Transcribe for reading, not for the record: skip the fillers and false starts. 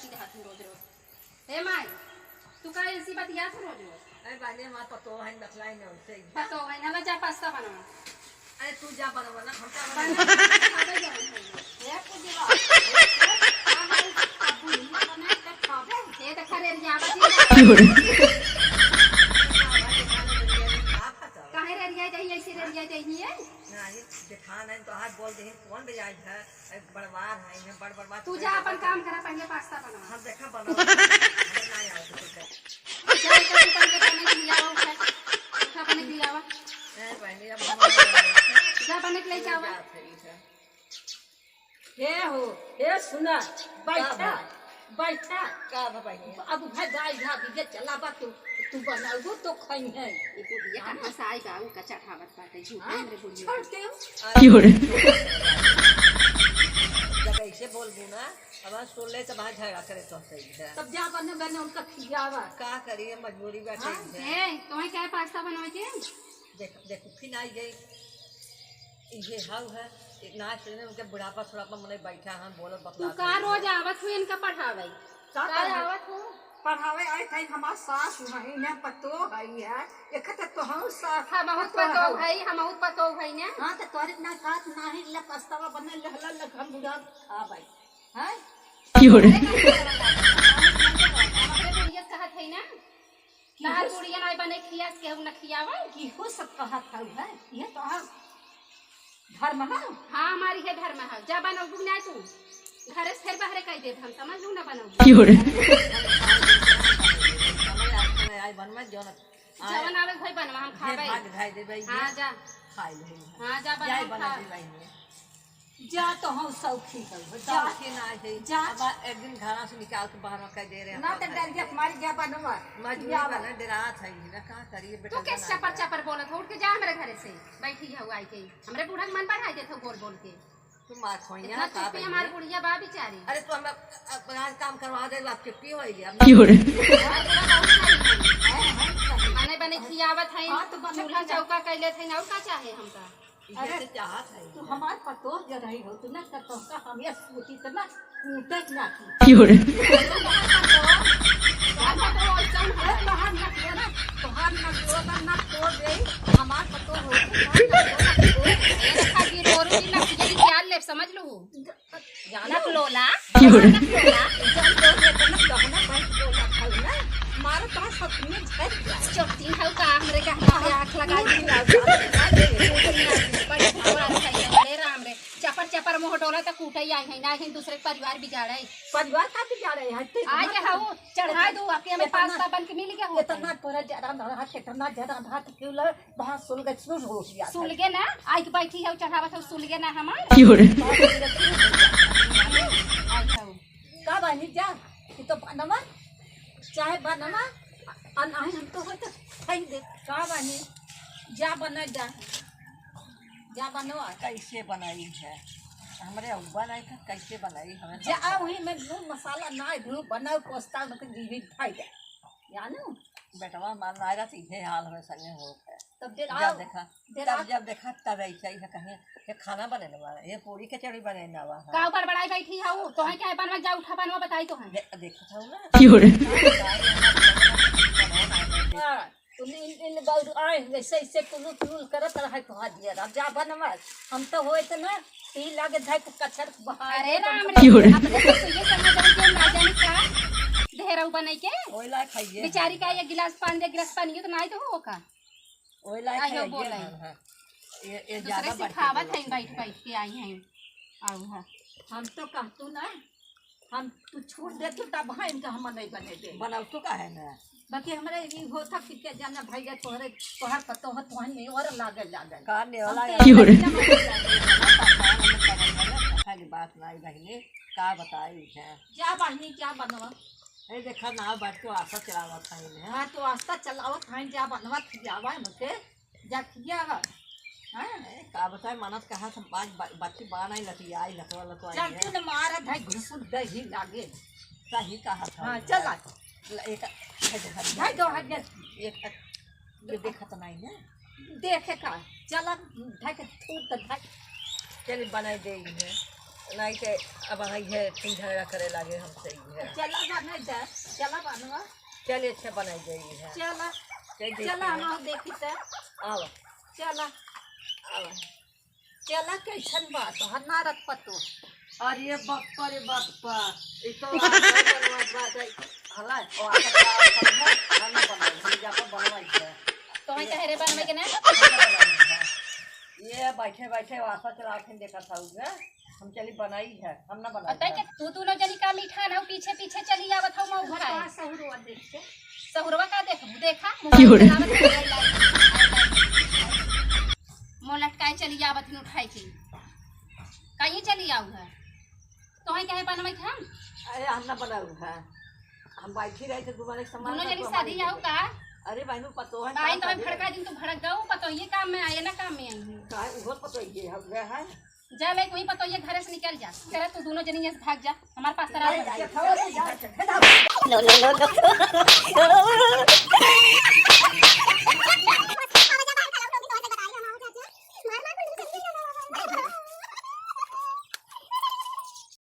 बच्ची के हाथ में रोज रोज। ए माई तू का ऐसी बात याद रोज रोज? अरे बाने मां पतो है बतलाई न उसे पतो है ना जा पास्ता बनाओ। अरे तू जा बनवा ना हम क्या खावे जाओ ये को दिवा अब नहीं बनाए तो खावे ये तो खरे जावत काहे रे रिया चाहिए ऐसे रे रिया चाहिए नहीं दिखाना है तो हाथ बोल दे कौन बजाई है एक बड़वार है इन्हें बड़ बड़वार तू जा अपन काम करा पहले पास्ता बना हम देखा बनाओ हमें ना आया तो कुछ जा कर के बने खिलाओ उठा बने खिलावा नहीं पहले अब जा बने ले जावा हे हो हे सुना बैठा बैठा का भाई अब भाई दाई भाभी के चला बा तू बनाऊ तो खाई है ये बुढ़िया कहां से आई बाऊ कच्चा खावत बाटे झूठे रे बुढ़िया छोड़ दे क्यों रे जब ऐसे बोल दूं ना अब सुन ले तो बाहर झगड़ा करे तो सही है तब जा बने बने उनका खिलावा का करिए मजबूरी बैठे है ए तुम्हें क्या पास्ता बनवाए के देख देख फिर आई गई ये हाउ है इतना से उनके बुढ़ापा थोड़ा मने बैठा हम बोलो तू बतला का रोज आवत हुई इनका पढ़ावे का आवत हो पढ़ावे आई थई हमार सास नहीं ने पतो हई है एकत तो हम सास हम बहुत पतो भाई हम बहुत पतो भाई ने हां तो तोरे ना साथ नाही ल पस्तावा बने लहला लग हम बुढ़ा आ भाई हैं क्यों रे हमारे बुढ़िया कहत है ना तार बुढ़िया नहीं बने खियास के न खियावे की हो सब कहत है ये तो धर्म है हां हमारी है धर्म है जा बनाऊ ना तू घर से फिर बाहर कह दे हम समझ लू ना बनाऊ क्यों रे आई बनवा जो ना जवन आवे भाई बनवा हम खावे भाग खाई दे भाई हां जा खाई ले हां जा जाई बना बना दे भाई जा तो हम सौखी कर जा के ना है जा। अब एक दिन घरा से निकाल के बाहर कह दे रहे हैं ना तो डरिया हमारी जा बनवा मजबूरी बना डरात है ना का करिए बेटा तू कैसे चपर चपर बोलत हो उठ के जा हमारे घर से बैठी है आई के हमरे बूढ़ा के मन पर आ जाते बोल बोल के तुम मार खोइया इतना का चुप्पी हमारी बुढ़िया बा बेचारी अरे तो हम अपना काम करवा दे आप चुप्पी हो गई क्यों रे बने बने खियावत है हाँ, तो बने चूल्हा चौका कैले थे और का चाहे हमका अरे चाहत है तू हमार पतो जो रही हो तू ना तो का हम ये सोची तो ना कूटे ना की क्यों रे ना तो दे हमार पतो हो समझ लो जानक लोला क्यों रे मारो तो सपने झट चोटी है का हमरे का आंख लगा दी राम रे चपर चपर मोह डोला त कूटई आई है ना ही दूसरे परिवार बिगाड़े परिवार का भी जा रहे हैं आज हाउ चढ़ा दो आपके हमें पास्ता बन के मिल गया हो इतना तोरा जरा धरा कितना जरा भात क्यों वहां सुलग सुल हो गया सुलगे ना आई के बैठी है चढ़ावा तो सुलगे ना हमार क्यों रे का बनी जा ये तो बनवा चाहे बनवा अनाही हम तो होता खाई दे का बनी जा बना जा बनवा कैसे बनाई है हमारे अब्बा नहीं था कैसे बनाई हमें जा वही में नून मसाला ना धू बनाओ पोस्ता में जीवी खाई दे यानो बेटवा मान आ रहा इहे हाल हमें संगे हो है तब देर जब देखा जब देखा तब ऐसा ही कहीं ये खाना बने वाला ये पूरी कचौड़ी बने ना हुआ का ऊपर बड़ाई बैठी है तो है क्या बनवा जा उठा बनवा बताई तो है देखा था ना क्यों रे तुम इन बाउड आए वैसे ऐसे कुल करत रहे तो हाथ दिया अब जा बनवा हम तो होए तो ना ती लागे धाय कचर बाहर अरे राम क्यों रे अपने तो ये समझ के ना जाने का ढेरऊ बनाई के ओई ला खाइए बेचारी का ये गिलास पानी तो नहीं तो हो का ओई ला आयो खाइए बोला ये दूसरे ज्यादा सिखावत है बैठ बैठ के आई हैं आऊ है हम तो कहतू ना हम तू छोड़ दे तू तब भाई इनका हम नहीं बने दे बनाओ तो का है ना बाकी हमारे ये होता कि क्या जाना भैया तोहरे तोहर पतो हो तो नहीं और लागल काने वाला क्यों रे खाली बात नहीं बहनी का बताई है क्या बहनी क्या बनवा ए देखा ना बात तो आशा चलावा था इन्हें हाँ तो आस्ता चलावत हैं जा बनवा खियावा मुझे जा खियावा हाँ का बताए मानस कहा सब बात बच्ची बाना ही लती आई लतवा लतवा चल तू न मारा धाय घुसुट दही लागे सही कहा था हाँ चला एक धाय दो हजार एक ये देखा तो नहीं है देखे का चला धाय के थूक धाय चल बनाई दे इन्हें नहीं तो अब आई है तुम झगड़ा करे लागे हमसे ही है। चला बना जा, चला बनवा, चलिए अच्छा बनाई जाएगी है। चला देखिए चला हम देखी तो आओ चला आओ। चला कैसन बात है ना रख पतो। अरे बाप्पा रे बाप्पा ये तो बात है हला और आकर हम बनाई हम जाकर बनवाई है। तो मैं कह रे बनवे के ना ये बैठे बैठे वासा चला के देखा था उसे हम चली बनाई है हम ना बनाई अतै के तू न जनी का मीठा ना पीछे पीछे चली आवत हूं मऊ भरा का सहुरवा देख के सहुरवा का देखा मोह लटकाए चली आवत ही उठाई के कहीं चली आऊ है तो है कहे बनवे के हम अरे हम ना बनाऊ है हम बैठी रहे थे तुम्हारे सामान दोनों जनी शादी आऊ का अरे बहनों पतो है आई तो मैं भड़का दिन तू भड़क गऊ पतो ये काम में आए ना काम में आई हूं काहे उहो पतो ये हम गए हैं जा ले कोई पतो ये घर से निकल जा तेरा तू दोनों जनी से भाग जा हमारे पास तरह नो नो नो